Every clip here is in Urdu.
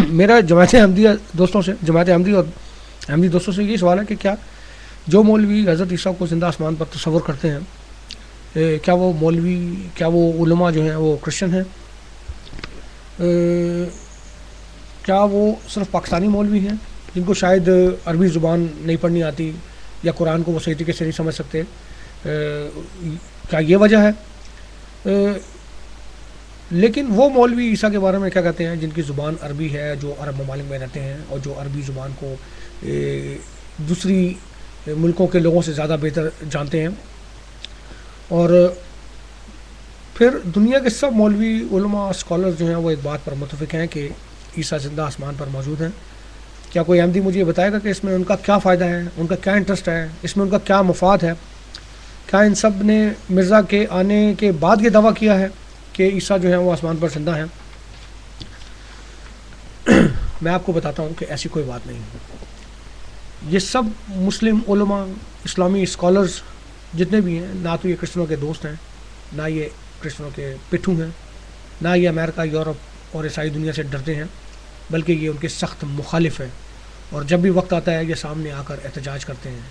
میرا جماعت احمدیہ دوستوں سے جماعت احمدی اور احمدی دوستوں سے یہ سوال ہے کہ کیا جو مولوی حضرت عیسیٰ کو زندہ آسمان پر تصور کرتے ہیں کیا وہ مولوی کیا وہ علماء جو ہیں وہ کرسچن ہیں؟ کیا وہ صرف پاکستانی مولوی ہیں جن کو شاید عربی زبان نہیں پڑھنی آتی یا قرآن کو وہ صحیح طریقے سے نہیں سمجھ سکتے؟ کیا یہ وجہ ہے؟ لیکن وہ مولوی عیسیٰ کے بارے میں کیا کہتے ہیں جن کی زبان عربی ہے، جو عرب ممالک میں رہتے ہیں اور جو عربی زبان کو دوسری ملکوں کے لوگوں سے زیادہ بہتر جانتے ہیں؟ اور پھر دنیا کے سب مولوی علماء اسکالر جو ہیں وہ ایک بات پر متفق ہیں کہ عیسیٰ زندہ آسمان پر موجود ہیں۔ کیا کوئی احمدی مجھے یہ بتائے گا کہ اس میں ان کا کیا فائدہ ہے، ان کا کیا انٹرسٹ ہے، اس میں ان کا کیا مفاد ہے؟ کیا ان سب نے مرزا کے آنے کے بعد یہ دعویٰ کیا ہے کہ عیسیٰ جو ہیں وہ آسمان پر زندہ ہیں؟ میں آپ کو بتاتا ہوں کہ ایسی کوئی بات نہیں ہے۔ یہ سب مسلم علماء، اسلامی اسکالرز جتنے بھی ہیں، نہ تو یہ کرسچنوں کے دوست ہیں، نہ یہ کرسچنوں کے پٹھو ہیں، نہ یہ امریکہ، یورپ اور عیسائی دنیا سے ڈرتے ہیں، بلکہ یہ ان کے سخت مخالف ہیں، اور جب بھی وقت آتا ہے یہ سامنے آ کر احتجاج کرتے ہیں،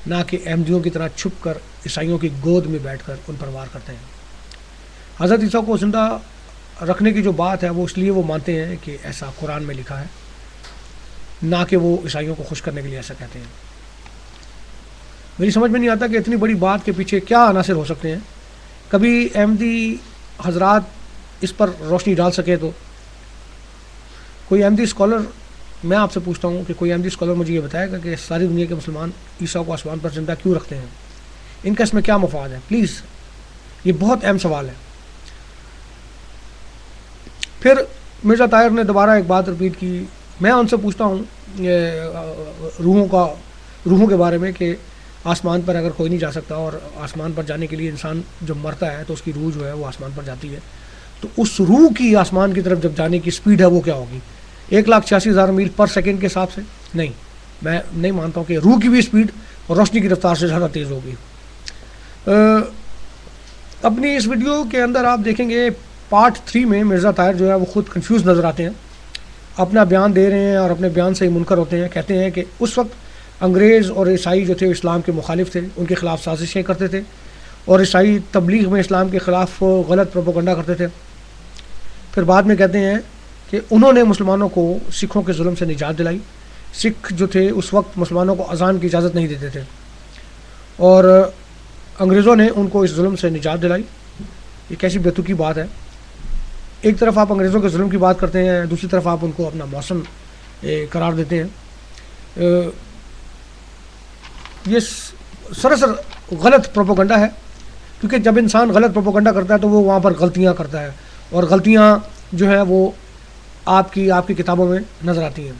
نہ کہ احمدیوں کی طرح چھپ کر عیسائیوں کی گود میں بیٹھ کر ان پر وار کرتے ہیں۔ حضرت عیسیٰ کو زندہ رکھنے کی جو بات ہے وہ اس لیے وہ مانتے ہیں کہ ایسا قرآن میں لکھا ہے، نہ کہ وہ عیسائیوں کو خوش کرنے کے لیے ایسا کہتے ہیں۔ میری سمجھ میں نہیں آتا کہ اتنی بڑی بات کے پیچھے کیا عناصر ہو سکتے ہیں۔ کبھی احمدی حضرات اس پر روشنی ڈال سکے تو کوئی احمدی اسکالر، میں آپ سے پوچھتا ہوں کہ کوئی احمدی اسکالر مجھے یہ بتائے گا کہ ساری دنیا کے مسلمان عیسیٰ کو آسمان پر زندہ کیوں رکھتے ہیں؟ ان کا اس میں کیا مفاد ہے؟ پلیز، یہ بہت اہم سوال ہے۔ پھر مرزا طاہر نے دوبارہ ایک بات رپیٹ کی۔ میں ان سے پوچھتا ہوں روحوں کے بارے میں کہ آسمان پر اگر کوئی نہیں جا سکتا اور آسمان پر جانے کے لیے انسان جب مرتا ہے تو اس کی روح جو ہے وہ آسمان پر جاتی ہے، تو اس روح کی آسمان کی طرف جب جانے کی سپیڈ ہے وہ کیا ہوگی؟ 1,86,000 میل پر سیکنڈ کے حساب سے؟ نہیں، میں نہیں مانتا ہوں کہ روح کی بھی سپیڈ اور روشنی کی رفتار سے زیادہ تیز ہوگی۔ اپنی اس ویڈیو کے اندر آپ دیکھیں گے پارٹ 3 میں مرزا طاہر جو ہے وہ خود کنفیوز نظر آتے ہیں، اپنا بیان دے رہے ہیں اور اپنے بیان سے ہی منکر ہوتے ہیں۔ کہتے ہیں کہ اس وقت انگریز اور عیسائی جو تھے اسلام کے مخالف تھے، ان کے خلاف سازشیں کرتے تھے، اور عیسائی تبلیغ میں اسلام کے خلاف غلط پروپیگنڈا کرتے تھے۔ پھر بعد میں کہتے ہیں کہ انہوں نے مسلمانوں کو سکھوں کے ظلم سے نجات دلائی۔ سکھ جو تھے اس وقت مسلمانوں کو اذان کی اجازت نہیں دیتے تھے، اور انگریزوں نے ان کو اس ظلم سے نجات دلائی۔ یہ کیسی بیتوکی بات ہے؟ ایک طرف آپ انگریزوں کے ظلم کی بات کرتے ہیں، دوسری طرف آپ ان کو اپنا موسم قرار دیتے ہیں۔ یہ سراسر غلط پروپیگنڈا ہے، کیونکہ جب انسان غلط پروپیگنڈا کرتا ہے تو وہ وہاں پر غلطیاں کرتا ہے، اور غلطیاں جو ہیں وہ آپ کی کتابوں میں نظر آتی ہیں۔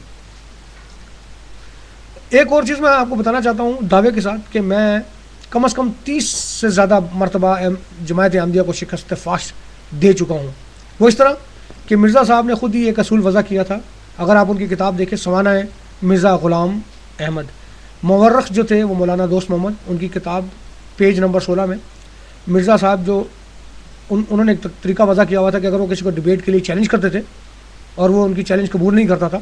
ایک اور چیز میں آپ کو بتانا چاہتا ہوں دعوے کے ساتھ کہ میں کم از کم 30 سے زیادہ مرتبہ جماعت احمدیہ کو شکست فاش دے چکا ہوں۔ وہ اس طرح کہ مرزا صاحب نے خود ہی ایک اصول وضع کیا تھا۔ اگر آپ ان کی کتاب دیکھیں، سوانح مرزا غلام احمد، مورخ جو تھے وہ مولانا دوست محمد، ان کی کتاب پیج نمبر 16 میں مرزا صاحب جو انہوں نے ایک طریقہ وضع کیا ہوا تھا کہ اگر وہ کسی کو ڈیبیٹ کے لیے چیلنج کرتے تھے اور وہ ان کی چیلنج قبول نہیں کرتا تھا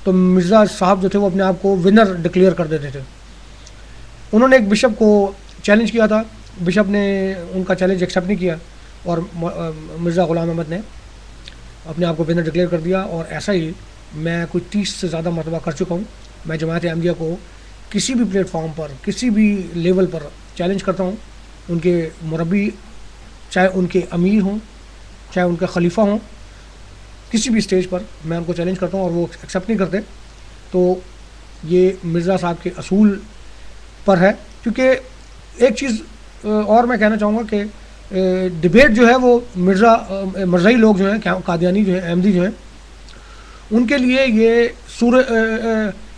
تو مرزا صاحب جو تھے وہ اپنے آپ کو ونر ڈکلیئر کر دیتے تھے۔ انہوں نے ایک بشپ کو چیلنج کیا تھا، بشپ نے ان کا چیلنج ایکسیپٹ نہیں کیا، اور مرزا غلام احمد نے اپنے آپ کو ونر ڈکلیئر کر دیا۔ اور ایسا ہی میں کوئی 30 سے زیادہ مرتبہ کر چکا ہوں۔ میں جماعت احمدیہ کو کسی بھی پلیٹ فارم پر، کسی بھی لیول پر چیلنج کرتا ہوں۔ ان کے مربی، چاہے ان کے امیر ہوں، چاہے ان کے خلیفہ ہوں، کسی بھی اسٹیج پر میں ان کو چیلنج کرتا ہوں اور وہ ایکسیپٹ نہیں کرتے، تو یہ مرزا صاحب کے اصول پر ہے۔ کیونکہ ایک چیز اور میں کہنا چاہوں گا کہ ڈبیٹ جو ہے وہ مرزائی لوگ جو ہیں، قادیانی جو ہیں، احمدی جو ہیں، ان کے لیے یہ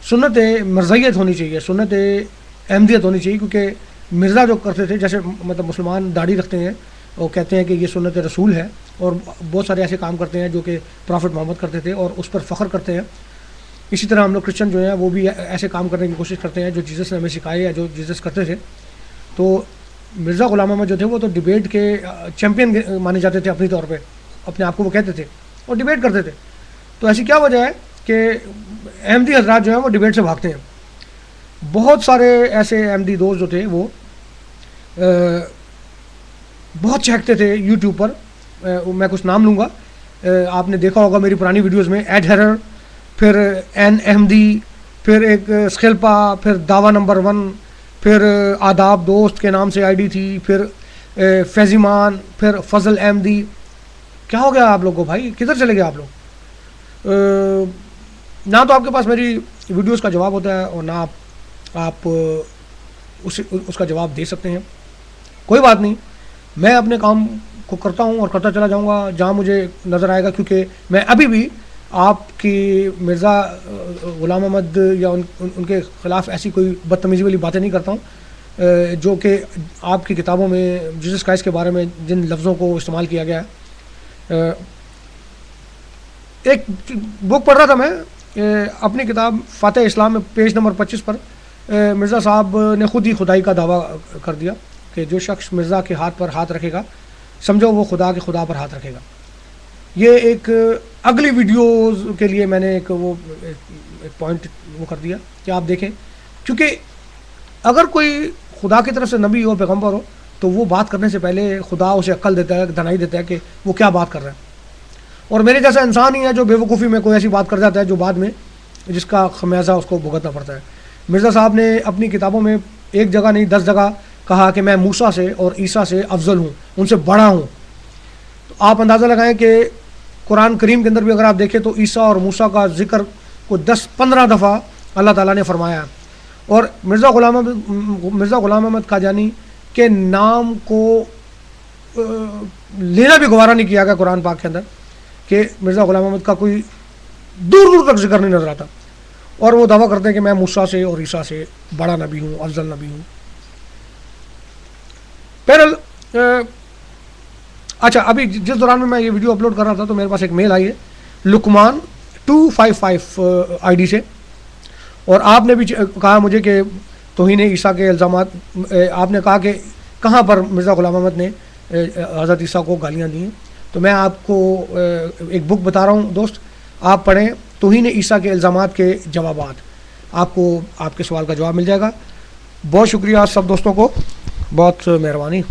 سنت مرزائیت ہونی چاہیے، سنت احمدیت ہونی چاہیے۔ کیونکہ مرزا جو کرتے تھے، جیسے مطلب مسلمان داڑھی رکھتے ہیں، وہ کہتے ہیں کہ یہ سنت رسول ہے، اور بہت سارے ایسے کام کرتے ہیں جو کہ پرافٹ محمد کرتے تھے اور اس پر فخر کرتے ہیں۔ اسی طرح ہم لوگ کرسچن جو ہیں وہ بھی ایسے کام کرنے کی کوشش کرتے ہیں جو جیزس نے ہمیں سکھائے یا جو جیزس کرتے تھے۔ تو مرزا غلام احمد جو تھے وہ تو ڈیبیٹ کے چیمپئن مانے جاتے تھے، اپنی طور پہ اپنے آپ کو وہ کہتے تھے اور ڈیبیٹ کرتے تھے۔ تو ایسی کیا وجہ ہے کہ احمدی حضرات جو ہیں وہ ڈبیٹ سے بھاگتے ہیں؟ بہت سارے ایسے احمدی دوست جو تھے وہ بہت چہکتے تھے یوٹیوب پر، میں کچھ نام لوں گا، آپ نے دیکھا ہوگا میری پرانی ویڈیوز میں، ایڈ ہیرر، پھر این احمدی، پھر ایک سکھلپا، پھر دعویٰ نمبر 1، پھر آداب دوست کے نام سے آئی ڈی تھی، پھر فیضیمان، پھر فضل احمدی. کیا ہو گیا آپ لوگ کو بھائی؟ کدھر چلے گئے آپ لوگ؟ نہ تو آپ کے پاس میری ویڈیوز کا جواب ہوتا ہے اور نہ آپ اس کا جواب دے سکتے ہیں. کوئی بات نہیں، میں اپنے کام کو کرتا ہوں اور کرتا چلا جاؤں گا جہاں مجھے نظر آئے گا، کیونکہ میں ابھی بھی آپ کی مرزا غلام احمد یا ان کے خلاف ایسی کوئی بدتمیزی والی باتیں نہیں کرتا ہوں جو کہ آپ کی کتابوں میں جیسس کرائسٹ کے بارے میں جن لفظوں کو استعمال کیا گیا ہے. ایک بک پڑھ رہا تھا میں اپنی کتاب فاتح اسلام میں، پیج نمبر 25 پر مرزا صاحب نے خود ہی خدائی کا دعویٰ کر دیا کہ جو شخص مرزا کے ہاتھ پر ہاتھ رکھے گا سمجھو وہ خدا کے خدا پر ہاتھ رکھے گا. یہ ایک اگلی ویڈیوز کے لیے میں نے ایک پوائنٹ وہ کر دیا کہ آپ دیکھیں، کیونکہ اگر کوئی خدا کی طرف سے نبی ہو، پیغمبر ہو، تو وہ بات کرنے سے پہلے خدا اسے عقل دیتا ہے، دھنائی دیتا ہے کہ وہ کیا بات کر رہا ہے. اور میرے جیسا انسان ہی ہے جو بے وقوفی میں کوئی ایسی بات کر جاتا ہے جو بعد میں جس کا خمیازہ اس کو بھگتنا پڑتا ہے. مرزا صاحب نے اپنی کتابوں میں ایک جگہ نہیں 10 جگہ کہا کہ میں موسیٰ سے اور عیسیٰ سے افضل ہوں، ان سے بڑا ہوں. تو آپ اندازہ لگائیں کہ قرآن کریم کے اندر بھی اگر آپ دیکھیں تو عیسیٰ اور موسیٰ کا ذکر کو 10-15 دفعہ اللہ تعالیٰ نے فرمایا ہے. اور مرزا غلام احمد قادیانی کے نام کو لینا بھی گوارا نہیں کیا گیا قرآن پاک کے اندر، کہ مرزا غلام احمد کا کوئی دور دور تک ذکر نہیں نظر آتا، اور وہ دعویٰ کرتے ہیں کہ میں موسیٰ سے اور عیسیٰ سے بڑا نبی ہوں، افضل نبی ہوں. بہرحال اچھا، ابھی جس دوران میں یہ ویڈیو اپلوڈ کر رہا تھا تو میرے پاس ایک میل آئی ہے لقمان 255 آئی ڈی سے، اور آپ نے بھی کہا مجھے کہ توہین عیسیٰ کے الزامات، آپ نے کہا کہ کہاں پر مرزا غلام احمد نے حضرت عیسیٰ کو گالیاں دی ہیں. تو میں آپ کو ایک بک بتا رہا ہوں دوست، آپ پڑھیں توہین عیسیٰ کے الزامات کے جوابات، آپ کو آپ کے سوال کا جواب مل جائے گا. بہت شکریہ سب دوستوں کو، بہت مہربانی.